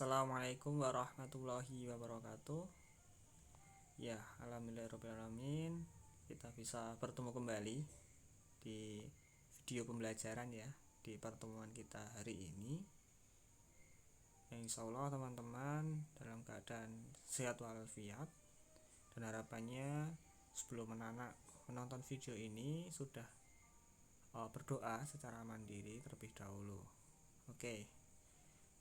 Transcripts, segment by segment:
Assalamualaikum warahmatullahi wabarakatuh. Ya, alhamdulillahirrahmanirrahim. Kita bisa bertemu kembali di video pembelajaran ya, di pertemuan kita hari ini. Yang insya Allah teman-teman dalam keadaan sehat walafiat, dan harapannya sebelum menonton video ini sudah berdoa secara mandiri terlebih dahulu. Oke.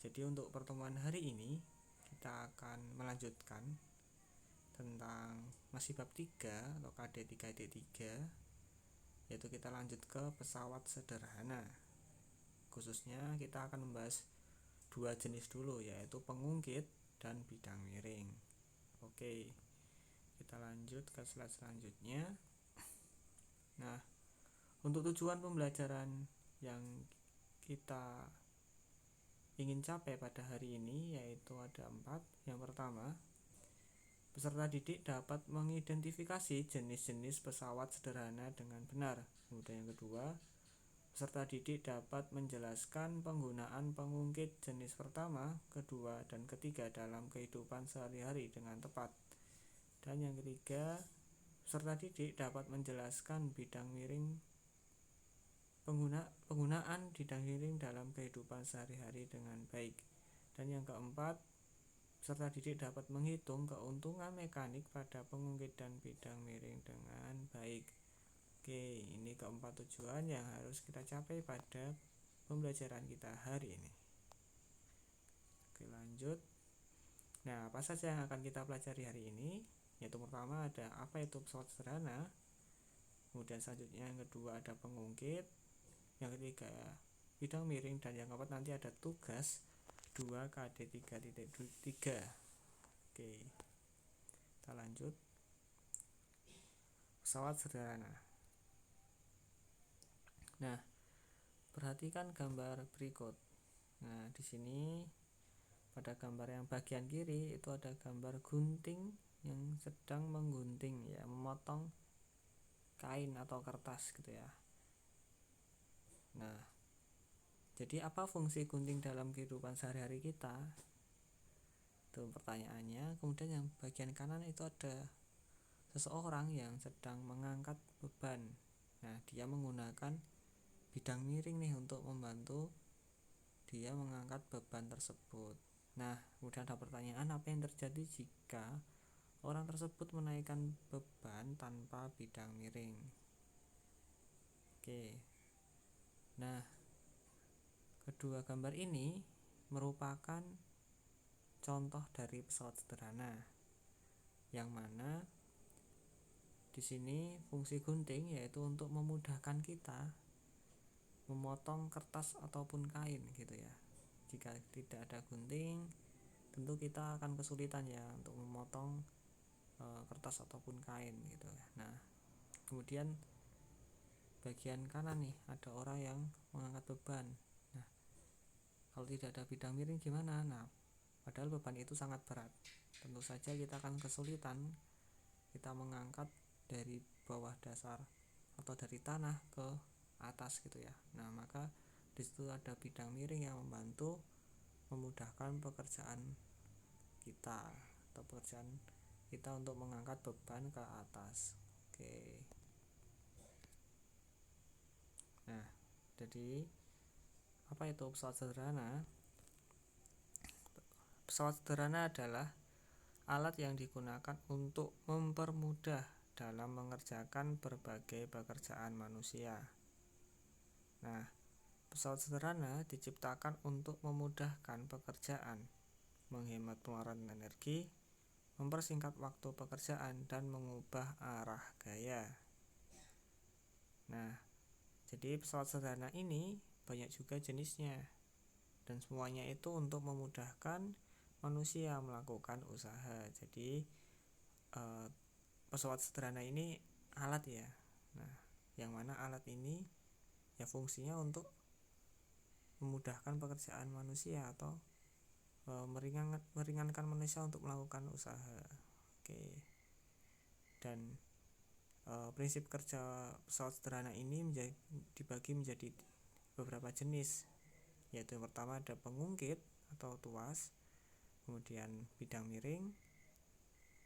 Jadi untuk pertemuan hari ini kita akan melanjutkan tentang masih bab 3 atau KD 3.3, yaitu kita lanjut ke pesawat sederhana. Khususnya kita akan membahas dua jenis dulu, yaitu pengungkit dan bidang miring. Oke, kita lanjut ke slide selanjutnya. Nah, untuk tujuan pembelajaran yang kita ingin capai pada hari ini yaitu ada 4. Yang pertama, peserta didik dapat mengidentifikasi jenis-jenis pesawat sederhana dengan benar. Kemudian yang kedua, peserta didik dapat menjelaskan penggunaan pengungkit jenis pertama, kedua, dan ketiga dalam kehidupan sehari-hari dengan tepat. Dan yang ketiga, peserta didik dapat menjelaskan bidang miring penggunaan bidang miring dalam kehidupan sehari-hari dengan baik. Dan yang keempat, peserta didik dapat menghitung keuntungan mekanik pada pengungkit dan bidang miring dengan baik. Oke, ini keempat tujuan yang harus kita capai pada pembelajaran kita hari ini. Oke, lanjut. Nah, apa saja yang akan kita pelajari hari ini? Yaitu pertama ada apa itu pesawat sederhana. Kemudian selanjutnya yang kedua ada pengungkit. Yang ketiga bidang miring, dan yang keempat nanti ada tugas 2 KD 3.3. Oke, kita lanjut. Pesawat sederhana. Nah, perhatikan gambar berikut. Nah, di sini pada gambar yang bagian kiri itu ada gambar gunting yang sedang menggunting ya, memotong kain atau kertas gitu ya. Nah, jadi apa fungsi gunting dalam kehidupan sehari-hari kita? Itu pertanyaannya. Kemudian yang bagian kanan itu ada seseorang yang sedang mengangkat beban. Nah, dia menggunakan bidang miring nih untuk membantu dia mengangkat beban tersebut. Nah, kemudian ada pertanyaan, apa yang terjadi jika orang tersebut menaikkan beban tanpa bidang miring? Oke. Nah, kedua gambar ini merupakan contoh dari pesawat sederhana, yang mana di sini fungsi gunting yaitu untuk memudahkan kita memotong kertas ataupun kain gitu ya. Jika tidak ada gunting, tentu kita akan kesulitan ya untuk memotong kertas ataupun kain gitu ya. Nah, kemudian bagian kanan nih ada orang yang mengangkat beban. Nah, kalau tidak ada bidang miring gimana? Nah, padahal beban itu sangat berat. Tentu saja kita akan kesulitan kita mengangkat dari bawah dasar atau dari tanah ke atas gitu ya. Nah, maka di situ ada bidang miring yang membantu memudahkan pekerjaan kita atau pekerjaan kita untuk mengangkat beban ke atas. Oke. Nah, jadi apa itu pesawat sederhana? Pesawat sederhana adalah alat yang digunakan untuk mempermudah dalam mengerjakan berbagai pekerjaan manusia. Nah, pesawat sederhana diciptakan untuk memudahkan pekerjaan, menghemat pengeluaran energi, mempersingkat waktu pekerjaan, dan mengubah arah gaya. Nah, jadi pesawat sederhana ini banyak juga jenisnya, dan semuanya itu untuk memudahkan manusia melakukan usaha. Jadi pesawat sederhana ini alat ya. Nah, yang mana alat ini ya fungsinya untuk memudahkan pekerjaan manusia atau meringankan manusia untuk melakukan usaha. Oke. Dan prinsip kerja pesawat sederhana ini dibagi menjadi beberapa jenis, yaitu yang pertama ada pengungkit atau tuas, kemudian bidang miring,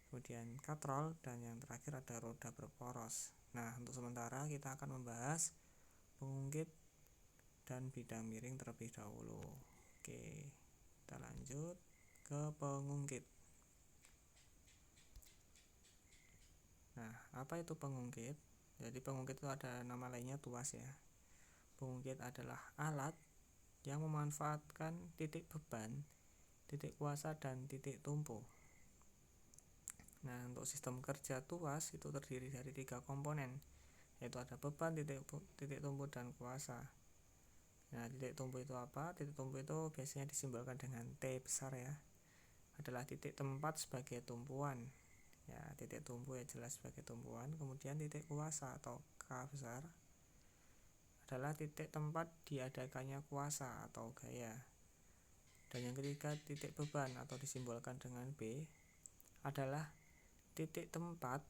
kemudian katrol, dan yang terakhir ada roda berporos. Nah, untuk sementara kita akan membahas pengungkit dan bidang miring terlebih dahulu. Oke, kita lanjut ke pengungkit. Nah, apa itu pengungkit? Jadi pengungkit itu ada nama lainnya tuas ya. Pengungkit adalah alat yang memanfaatkan titik beban, titik kuasa, dan titik tumpu. Nah, untuk sistem kerja tuas itu terdiri dari 3 komponen, yaitu ada beban, titik tumpu, dan kuasa. Nah, titik tumpu itu apa? Titik tumpu itu biasanya disimbolkan dengan T besar ya. Adalah titik tempat sebagai tumpuan. Ya, titik tumpu ya jelas sebagai tumpuan. Kemudian titik kuasa atau K besar adalah titik tempat diadakannya kuasa atau gaya. Dan yang ketiga, titik beban atau disimbolkan dengan B adalah titik tempat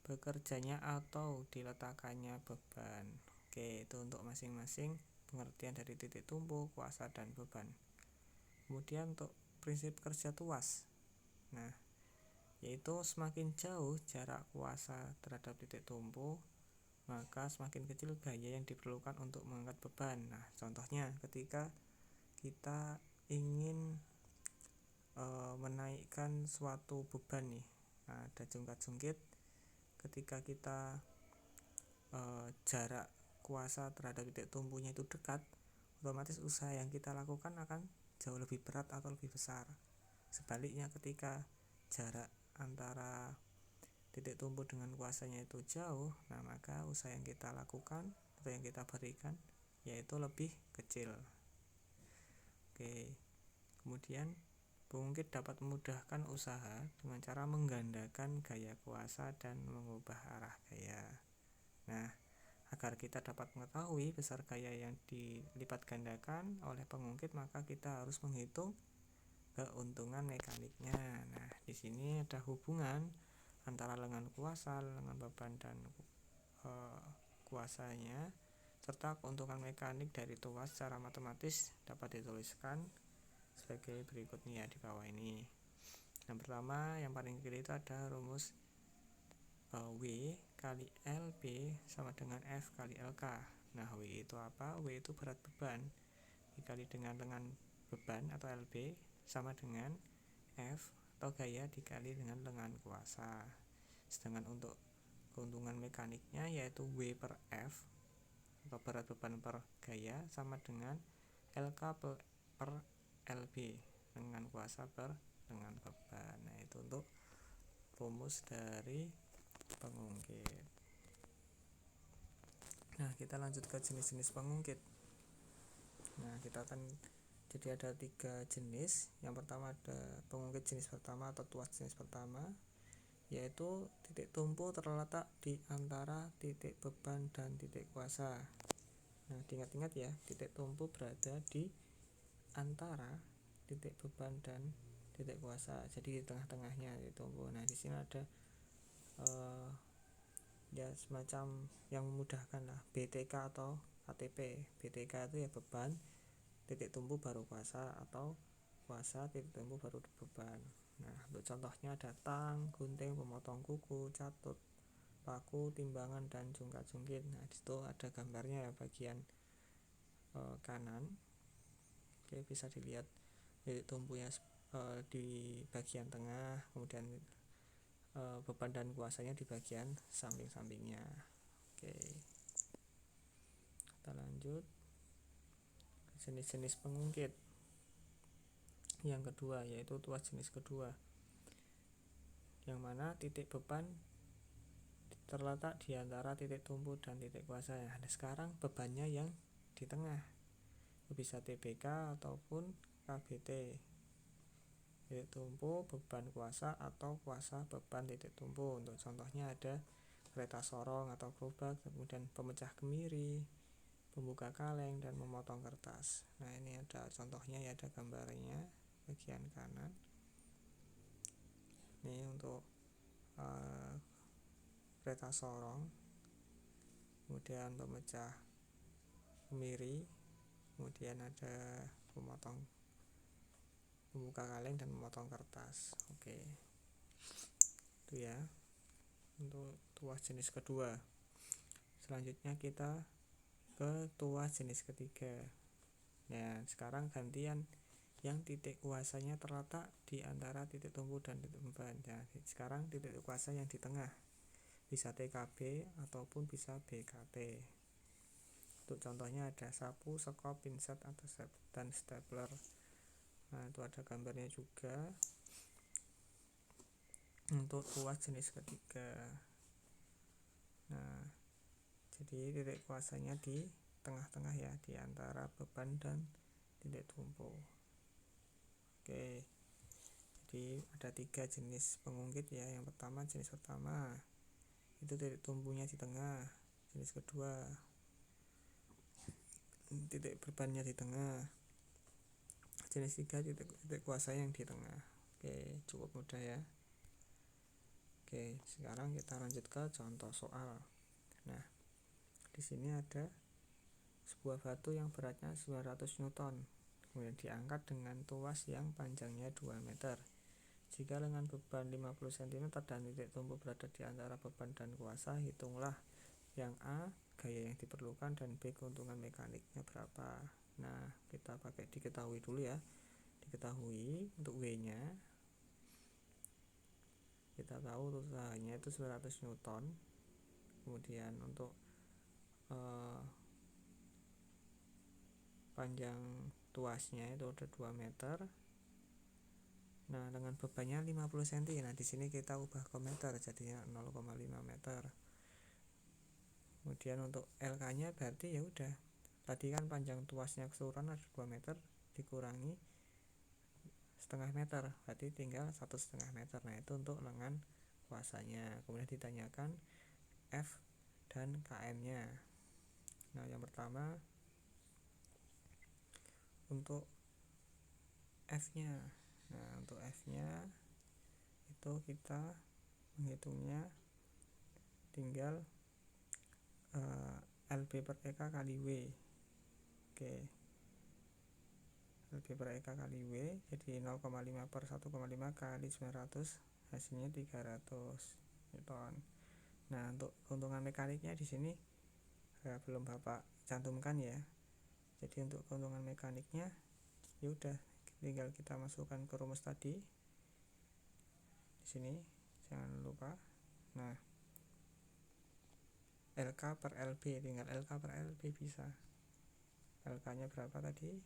bekerjanya atau diletakkannya beban. Oke, itu untuk masing-masing pengertian dari titik tumpu, kuasa, dan beban. Kemudian untuk prinsip kerja tuas, nah, yaitu semakin jauh jarak kuasa terhadap titik tumpu, maka semakin kecil gaya yang diperlukan untuk mengangkat beban. Nah, contohnya ketika kita ingin menaikkan suatu beban nih, nah, ada jungkat-jungkit. Ketika kita jarak kuasa terhadap titik tumpunya itu dekat, otomatis usaha yang kita lakukan akan jauh lebih berat atau lebih besar. Sebaliknya ketika jarak antara titik tumpu dengan kuasanya itu jauh, nah maka usaha yang kita lakukan atau yang kita berikan yaitu lebih kecil. Oke, kemudian pengungkit dapat memudahkan usaha dengan cara menggandakan gaya kuasa dan mengubah arah gaya. Nah, agar kita dapat mengetahui besar gaya yang dilipat gandakan oleh pengungkit, maka kita harus menghitung keuntungan mekaniknya. Nah, di sini ada hubungan antara lengan kuasa, lengan beban, dan kuasanya, serta keuntungan mekanik dari tuas secara matematis dapat dituliskan sebagai berikutnya di bawah ini. Yang pertama, yang paling kiri itu ada rumus W kali LB sama dengan F kali LK. Nah, W itu apa? W itu berat beban dikali dengan lengan beban atau LB sama dengan F atau gaya dikali dengan lengan kuasa. Sedangkan untuk keuntungan mekaniknya yaitu W per F atau berat beban per gaya sama dengan LK per LB, lengan kuasa per lengan beban. Nah, itu untuk rumus dari pengungkit. Nah, kita lanjut ke jenis-jenis pengungkit. Nah, kita akan jadi ada 3 jenis. Yang pertama ada pengungkit jenis pertama atau tuas jenis pertama, yaitu titik tumpu terletak di antara titik beban dan titik kuasa. Nah, diingat-ingat ya, titik tumpu berada di antara titik beban dan titik kuasa. Jadi di tengah-tengahnya titik tumpu. Nah, di sini ada ya semacam yang memudahkan lah, BTK atau ATP. BTK itu ya beban, titik tumpu baru kuasa, atau kuasa titik tumpu baru beban. Nah, untuk contohnya ada tang, gunting, pemotong kuku, catut, paku, timbangan, dan jungkat-jungkit. Nah, disitu ada gambarnya ya bagian kanan. Oke, bisa dilihat titik tumpunya di bagian tengah, kemudian beban dan kuasanya di bagian samping-sampingnya. Oke, kita lanjut jenis-jenis pengungkit. Yang kedua yaitu tuas jenis kedua, yang mana titik beban terletak di antara titik tumpu dan titik kuasa. Nah, sekarang bebannya yang di tengah, bisa TBK ataupun KBT, titik tumpu beban kuasa atau kuasa beban titik tumpu. Untuk contohnya ada kereta sorong atau gerobak, kemudian pemecah kemiri, pembuka kaleng, dan memotong kertas. Nah, ini ada contohnya ya, ada gambarnya bagian kanan. Ini untuk kereta sorong, kemudian pemecah kemiri, kemudian ada pemotong membuka kaleng dan memotong kertas. Oke, itu ya untuk tuas jenis kedua. Selanjutnya kita ke tuas jenis ketiga. Nah, sekarang gantian yang titik kuasanya terletak di antara titik tumpu dan titik beban. Nah, sekarang titik kuasa yang di tengah, bisa TKB ataupun bisa BKT. Untuk contohnya ada sapu, sekop, pinset, atau dan stapler. Nah, itu ada gambarnya juga untuk tuas jenis ketiga. Nah, jadi titik kuasanya di tengah-tengah ya, di antara beban dan titik tumpu. Oke, jadi ada 3 jenis pengungkit ya. Yang pertama, jenis pertama itu titik tumpunya di tengah. Jenis kedua, titik bebannya di tengah. Jenis 3, titik kuasa yang di tengah. Oke, cukup mudah ya. Oke, sekarang kita lanjut ke contoh soal. Nah, di sini ada sebuah batu yang beratnya 900 Newton, kemudian diangkat dengan tuas yang panjangnya 2 meter. Jika dengan beban 50 cm dan titik tumpu berada di antara beban dan kuasa, hitunglah yang A, gaya yang diperlukan, dan B, keuntungan mekaniknya berapa. Nah, kita pakai diketahui dulu ya. Diketahui untuk W-nya, kita tahu usahanya itu 900 Newton. Kemudian untuk panjang tuasnya itu ada 2 meter. Nah, dengan bebannya 50 cm. Nah, di sini kita ubah ke meter, jadinya 0,5 meter. Kemudian untuk LK-nya berarti ya udah. Tadi kan panjang tuasnya keseluruhan ada 2 meter dikurangi setengah meter, berarti tinggal 1,5 meter. Nah, itu untuk lengan kuasanya. Kemudian ditanyakan F dan KM-nya. Nah, yang pertama untuk F-nya. Nah, untuk F-nya itu kita menghitungnya tinggal LB per EK kali W. Oke, LB per EK kali W, jadi 0,5 per 1,5 kali 900, hasilnya 300 Newton. Nah, untuk keuntungan mekaniknya di sini belum Bapak cantumkan ya. Jadi untuk keuntungan mekaniknya ya udah tinggal kita masukkan ke rumus tadi di sini, jangan lupa. Nah, LK per LB, tinggal LK per LB bisa. LK nya berapa tadi?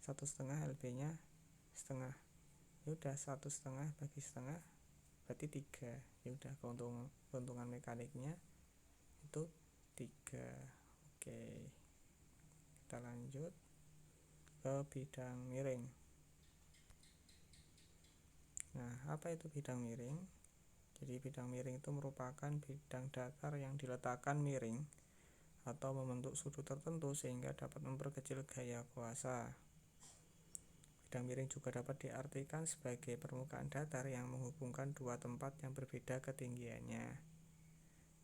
1,5, LB nya setengah. Ya udah 1,5 bagi setengah berarti 3. Ya udah keuntungan mekaniknya itu 3. Oke, kita lanjut ke bidang miring. Nah, apa itu bidang miring? Jadi bidang miring itu merupakan bidang datar yang diletakkan miring atau membentuk sudut tertentu sehingga dapat memperkecil gaya kuasa. Bidang miring juga dapat diartikan sebagai permukaan datar yang menghubungkan dua tempat yang berbeda ketinggiannya.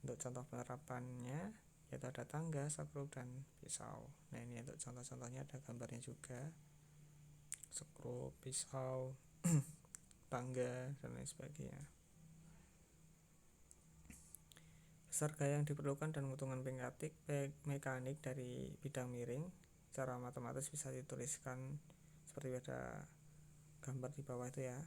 Untuk contoh penerapannya yaitu ada tangga, skrup, dan pisau. Nah, ini untuk contoh-contohnya ada gambarnya juga. Skrup, pisau, tangga, dan lain sebagainya. Besar gaya yang diperlukan dan keuntungan mekanik dari bidang miring secara matematis bisa dituliskan seperti ada gambar di bawah itu ya.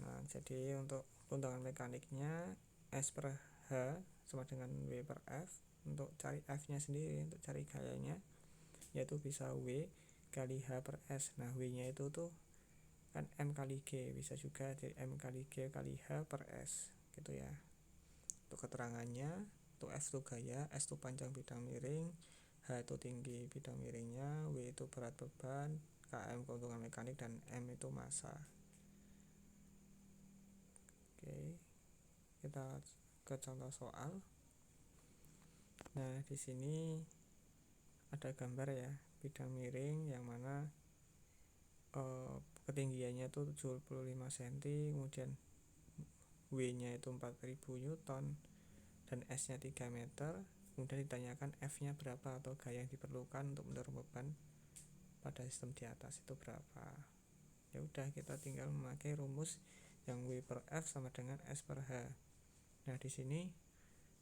Nah, jadi untuk keuntungan mekaniknya S per H sama dengan W per F. Untuk cari F nya sendiri, untuk cari gayanya, yaitu bisa W kali H per S. Nah, W nya itu tuh kan M kali G, bisa juga jadi M kali G kali H per S gitu ya. Untuk keterangannya, untuk F itu gaya, S itu panjang bidang miring, H itu tinggi bidang miringnya, W itu berat beban, KM keuntungan mekanik, dan M itu massa. Oke, kita ke contoh soal. Nah, di sini ada gambar ya, bidang miring yang mana ketinggiannya itu 75 cm, kemudian W-nya itu 4000 Newton dan S-nya 3 meter. Kemudian ditanyakan F-nya berapa atau gaya yang diperlukan untuk mendorong beban pada sistem di atas itu berapa. Ya udah, kita tinggal memakai rumus yang W per F sama dengan S per H. Nah di sini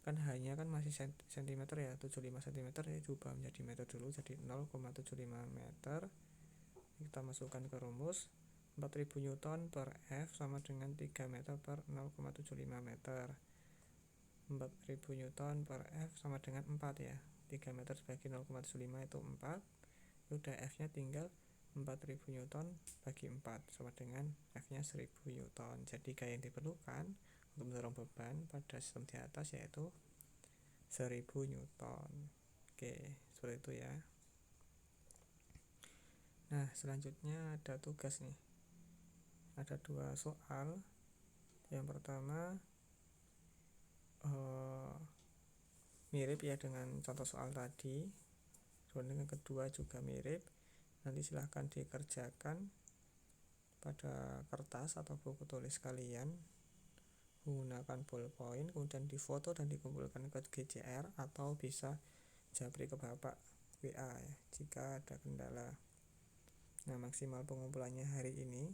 kan hanya kan masih cm ya, 75 cm ya, diubah menjadi meter dulu, jadi 0,75 meter. Kita masukkan ke rumus 4000 Newton per F sama dengan 3 meter per 0,75 meter. 4000 Newton per F sama dengan 4 ya, 3 meter bagi 0,75 itu 4. Udah, F nya tinggal 4000 Newton bagi 4 sama dengan F nya 1000 Newton. Jadi gaya yang diperlukan untuk mendorong beban pada sistem di atas yaitu 1000 Newton. Oke, seperti itu ya. Nah selanjutnya ada tugas nih, ada 2 soal. Yang pertama mirip ya dengan contoh soal tadi, kemudian yang kedua juga mirip. Nanti silahkan dikerjakan pada kertas atau buku tulis kalian menggunakan ballpoint, kemudian difoto dan dikumpulkan ke GCR atau bisa japri ke bapak WA ya, jika ada kendala. Nah maksimal pengumpulannya hari ini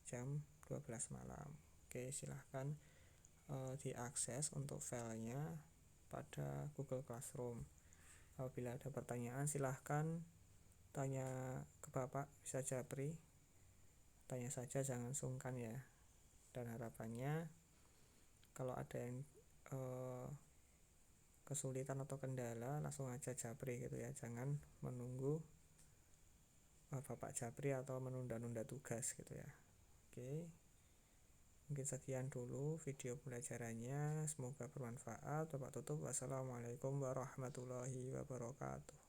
jam 12 malam. Oke, silahkan diakses untuk filenya pada Google Classroom. Apabila ada pertanyaan silahkan tanya ke bapak, bisa japri, tanya saja, jangan sungkan ya. Dan harapannya kalau ada yang kesulitan atau kendala langsung aja japri gitu ya, jangan menunggu bapak japri atau menunda-nunda tugas gitu ya. Oke, mungkin sekian dulu video pembelajarannya, semoga bermanfaat. Bapak tutup, wassalamualaikum warahmatullahi wabarakatuh.